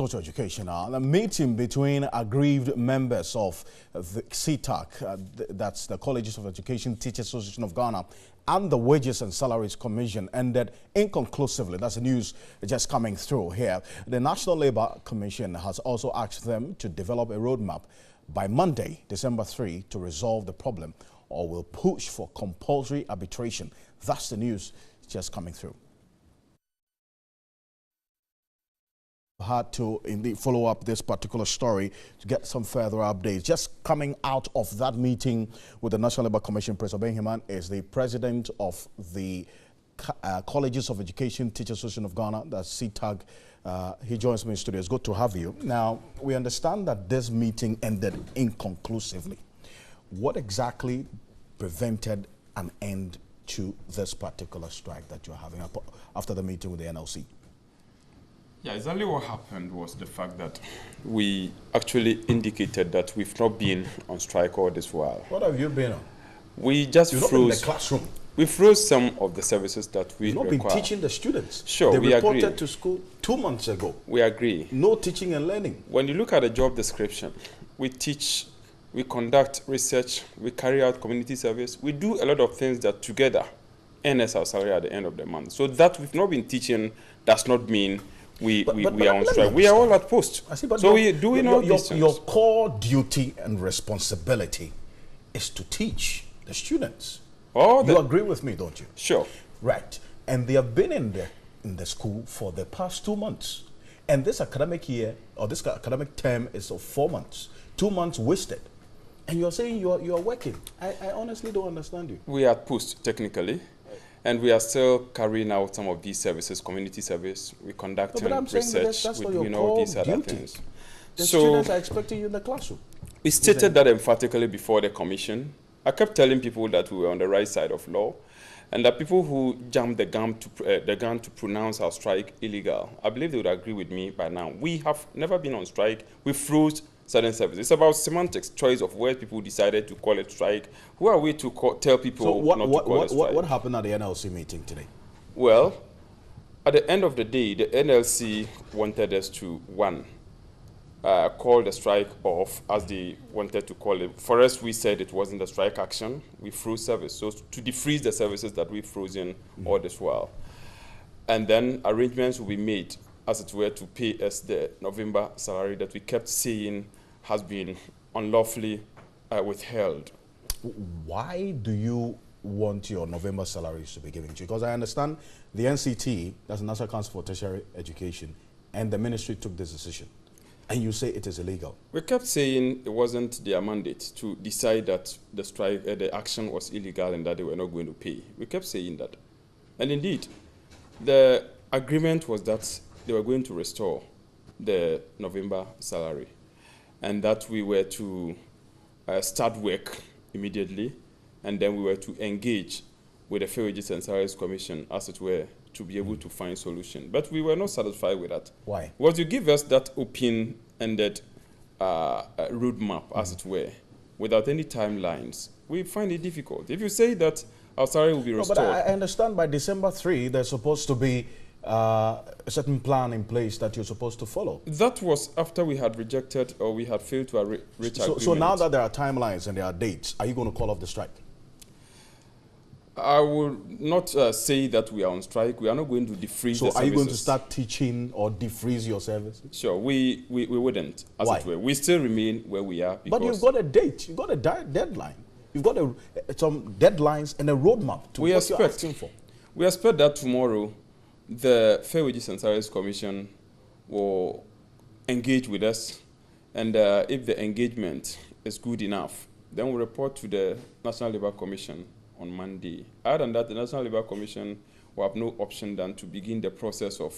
Agriculture Education, a meeting between aggrieved members of the CETAG, that's the Colleges of Education Teachers Association of Ghana, and the Wages and Salaries Commission ended inconclusively. That's the news just coming through here. The National Labour Commission has also asked them to develop a roadmap by Monday, December 3, to resolve the problem, or will push for compulsory arbitration. That's the news just coming through. Had to indeed follow up this particular story to get some further updates. Just coming out of that meeting with the National Labour Commission, Professor Benjamin is the president of the Colleges of Education Teachers Association of Ghana, that's CETAG. He joins me in studio. It's good to have you. Now, we understand that this meeting ended inconclusively. What exactly prevented an end to this particular strike that you're having after the meeting with the NLC? Yeah, exactly what happened was the fact that we actually indicated that we've not been on strike all this while. What have you been on? We just You've not been in the classroom. We froze some of the services that we require. You've not been teaching the students. Sure, they we agree. They reported to school 2 months ago. We agree. No teaching and learning. When you look at the job description, we teach, we conduct research, we carry out community service. We do a lot of things that together earn us our salary at the end of the month. So that we've not been teaching does not mean we are on strike. We are all at post. I see, but so we do all these things. Your core duty and responsibility is to teach the students. You agree with me, don't you? Sure. Right. And they have been in the school for the past 2 months. And this academic year, or this academic term, is of 4 months. 2 months wasted. And you're saying you're working. I honestly don't understand you. We are at post, technically. And we are still carrying out some of these services, community service. We conduct research. That's we not your doing all these other duty. things. The students are expecting you in the classroom. We stated that emphatically before the commission. I kept telling people that we were on the right side of law, and that people who jumped the gun to pronounce our strike illegal, I believe they would agree with me by now. We have never been on strike. We froze certain services. It's about semantics, choice of where people decided to call it strike. Who are we to tell people not to call it strike? What happened at the NLC meeting today? Well, at the end of the day, the NLC wanted us to, call the strike off as they wanted to call it. For us, we said it wasn't a strike action. We froze service. So to defreeze the services that we frozen all this while. And then arrangements will be made, as it were, to pay us the November salary that we kept saying has been unlawfully withheld. Why do you want your November salaries to be given to you? Because I understand the NCT, that's the National Council for Tertiary Education, and the ministry took this decision. And you say it is illegal. We kept saying it wasn't their mandate to decide that the strike, the action was illegal and that they were not going to pay. We kept saying that. And indeed, the agreement was that they were going to restore the November salary and that we were to start work immediately, and then we were to engage with the Fair Wages and Salaries Commission, as it were, to be able to find solution. But we were not satisfied with that. Why? Was you give us that open-ended roadmap, as it were, without any timelines. We find it difficult. If you say that our salary will be restored. But I understand by December 3, there's supposed to be a certain plan in place that you're supposed to follow. That was after we had rejected or we had failed to reach agreement. So now that there are timelines and there are dates, are you going to call off the strike? I will not say that we are on strike. We are not going to defreeze the services. So are you going to start teaching or defreeze your services? Sure, we wouldn't, as Why? it were. We still remain where we are. But you've got a date. You've got a deadline. You've got some deadlines and a roadmap to what you're asking for. We expect that tomorrow the Fair Wages and Salaries Commission will engage with us. And if the engagement is good enough, then we'll report to the National Labour Commission on Monday. Other than that, the National Labour Commission will have no option than to begin the process of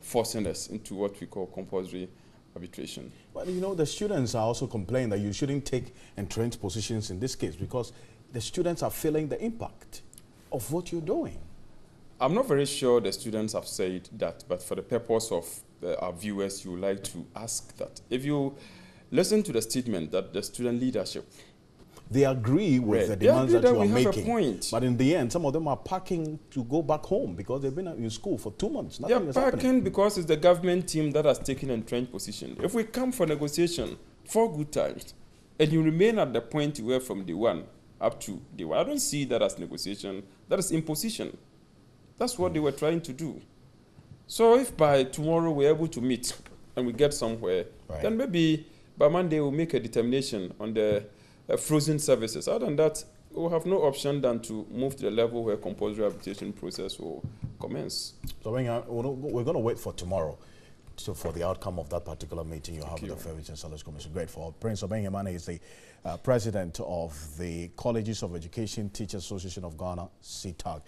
forcing us into what we call compulsory arbitration. Well, you know, the students are also complaining that you shouldn't take entrenched positions in this case because the students are feeling the impact of what you're doing. I'm not very sure the students have said that, but for the purpose of our viewers, you would like to ask that. If you listen to the statement that the student leadership they agree with the demands that you are making. Point. But in the end, some of them are packing to go back home because they've been in school for 2 months. Nothing is happening. Packing because it's the government team that has taken an entrenched position. If we come for negotiation 4 good times, and you remain at the point you were from day one up to day one, I don't see that as negotiation. That is imposition. That's what they were trying to do. So if by tomorrow we're able to meet and we get somewhere, then maybe by Monday we'll make a determination on the frozen services. Other than that, we'll have no option than to move to the level where compulsory rehabilitation process will commence. So we're going to wait for tomorrow for the outcome of that particular meeting you have with the Fairways and Salaries Commission. Grateful. Prince Obeng is the president of the Colleges of Education Teachers Association of Ghana, CETAG.